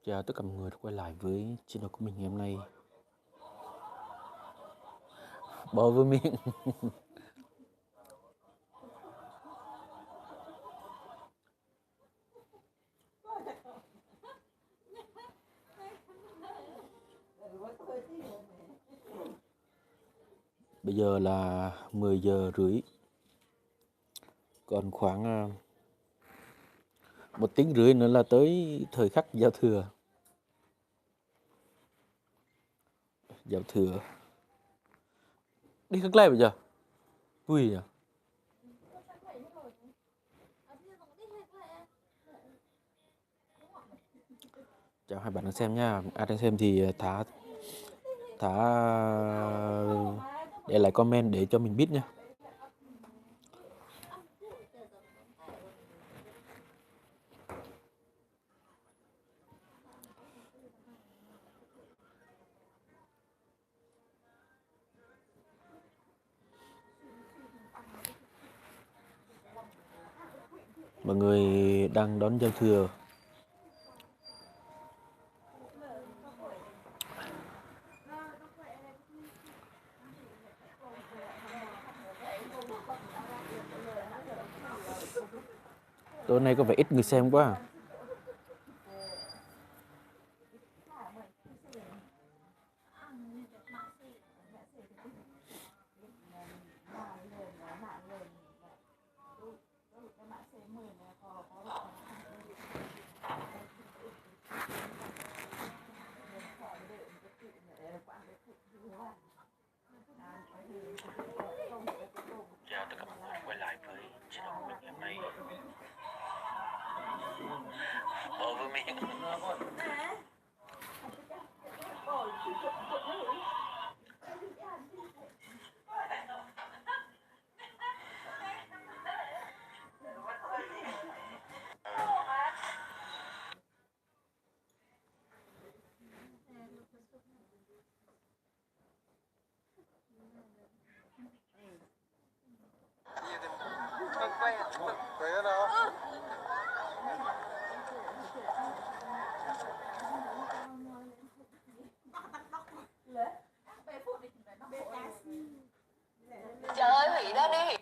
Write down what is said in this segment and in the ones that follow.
Chào tất cả mọi người đã quay lại với channel của mình ngày hôm nay. Bò với miệng. Bây giờ là 10 giờ rưỡi. Còn khoảng 1 tiếng rưỡi nữa là tới thời khắc giao thừa. Giao thừa. Đi khắc lại bây giờ. Vui à. Chào hai bạn đang xem nha. Ai đang xem thì thả để lại comment để cho mình biết nha. Mọi người đang đón giao thừa. Tối nay có vẻ ít người xem quá. Chào tất cả mọi người quay lại với channel của mình ngày hôm nay. Bò với miệng. Trời ơi, hủy ra đi.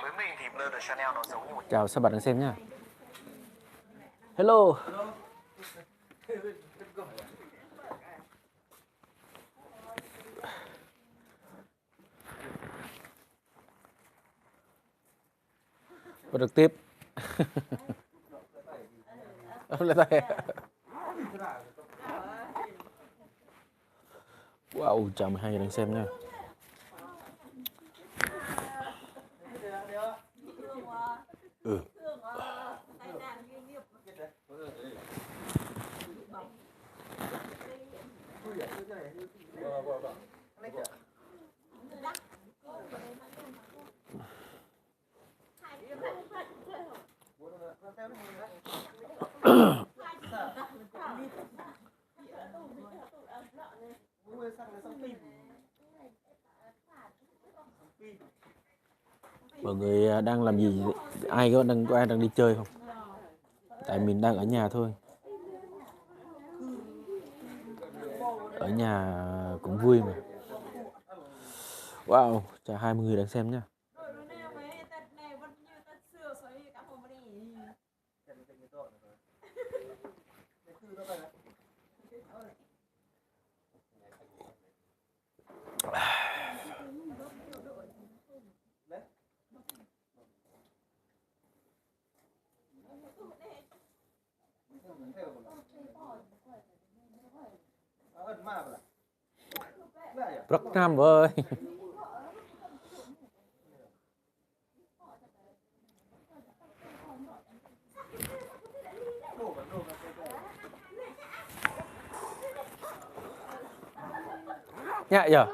Với mình thì Blur the Chanel nó giống như một Chào các bạn đang xem nha. Hello. Và được tiếp. Lên tay. Wow, chào 12 người đang xem nha. Mọi người đang làm gì? Có ai đang đi chơi không? Tại mình đang ở nhà thôi. Ở nhà cũng vui mà. Wow, chào 20 người đang xem nha. Rất nam ơi. Nhạ giờ.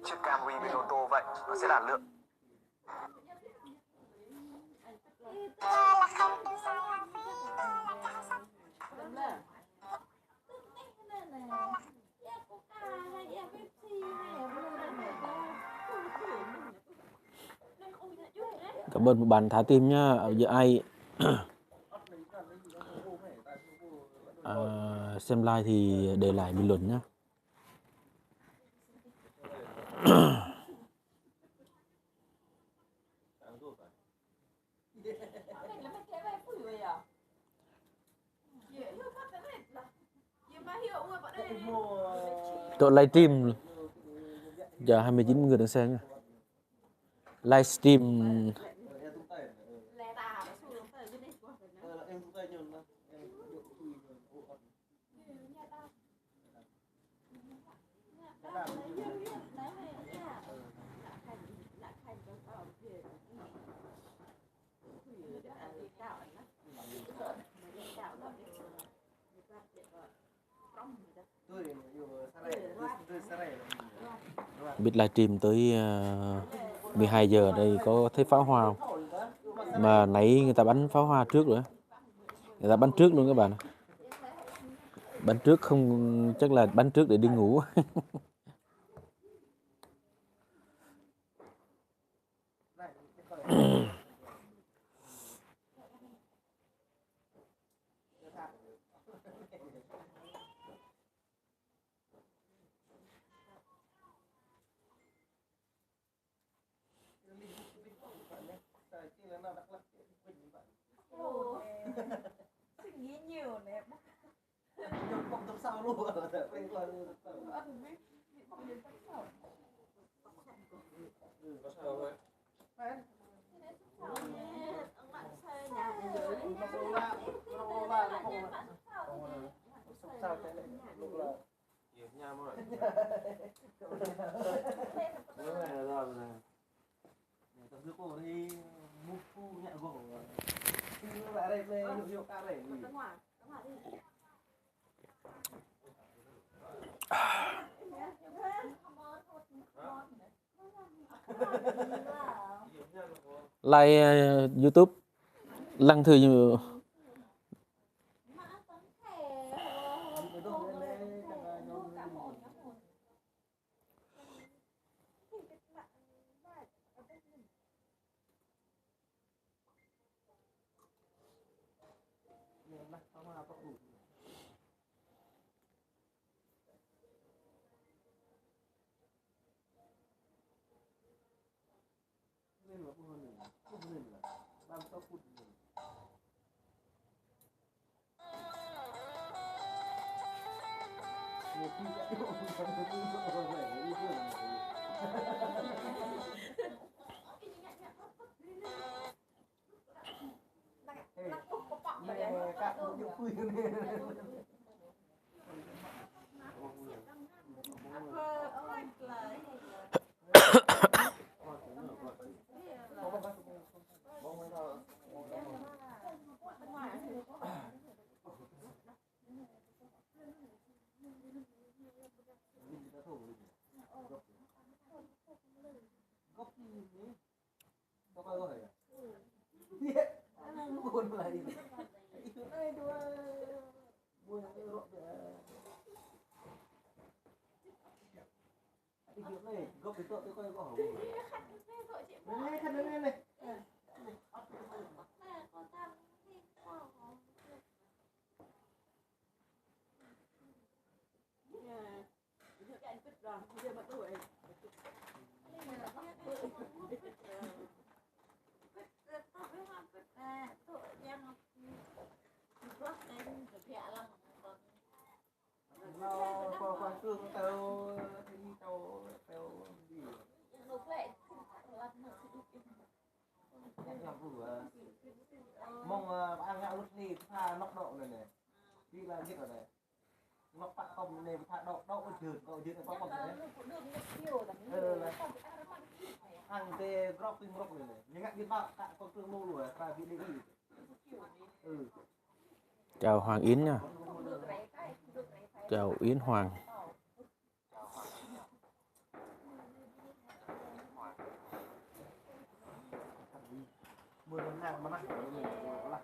chiếc Camry bên ô tô vậy, nó sẽ là lượng. Cảm ơn bạn thả tim nhá. Giờ ai xem like thì để lại bình luận nhá. Tôi livestream giờ 29 người đang xem nha. Livestream biết livestream tới 12 giờ đây có thấy pháo hoa không? Mà nãy người ta bắn pháo hoa trước rồi. Người ta bắn trước luôn các bạn. Bắn trước không, chắc là bắn trước để đi ngủ. Like YouTube Lăng Thư mong ăn gạo lúc này pha nóc đậu này này đi là biết ở đây nóc tạ không này pha đậu đậu trượt có còn đấy ăn tê rock này này nhưng ngại biết bao tạ con tương mô rồi pha vị đi chào Hoàng Yến nha. Chào Yến Hoàng. vừa lên hàng mà nặng lắc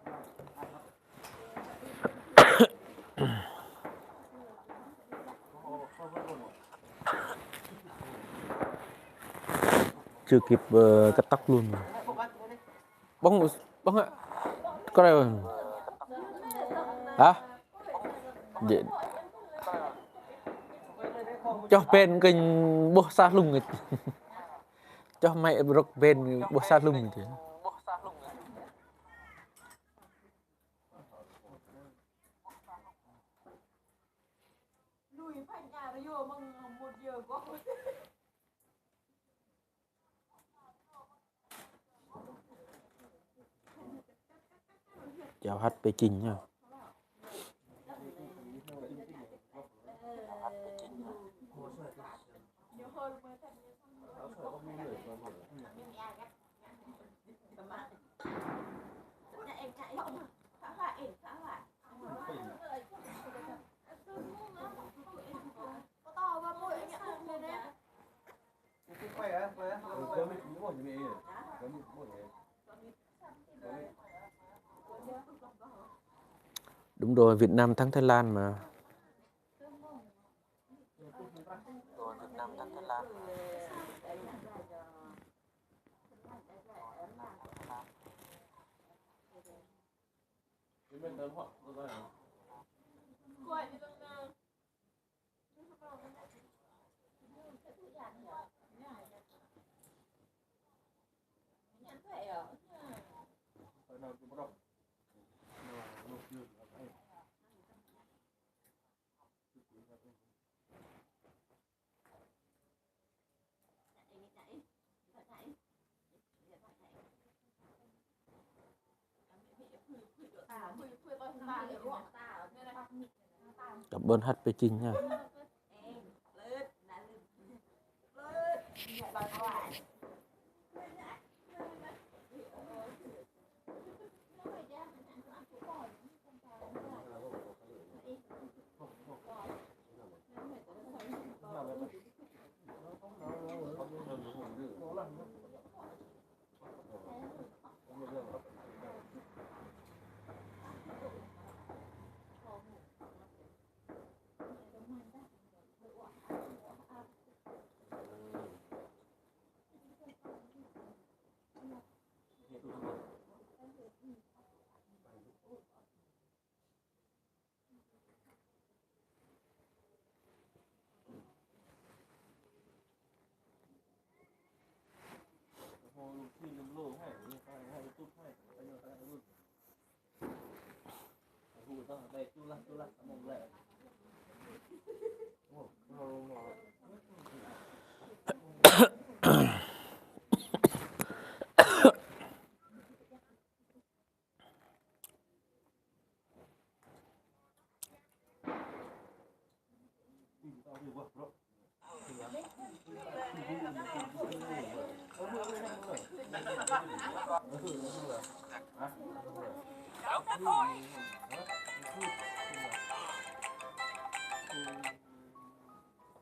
chưa kịp cắt tóc luôn mà. Bông bông ạ, có đây rồi hả? Vậy cho bên kênh bố xa lùng người cho mẹ bọc bên bố xa lùng người chào HP Trình nha. Đúng rồi, Việt Nam thắng Thái Lan mà. Cảm ơn HP Trình nha.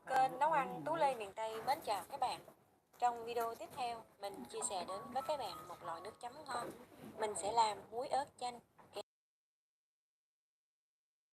Kênh nấu ăn Tú Lê miền Tây mến chào các bạn. Trong video tiếp theo, mình chia sẻ đến với các bạn một loại nước chấm ngon. Mình sẽ làm muối ớt chanh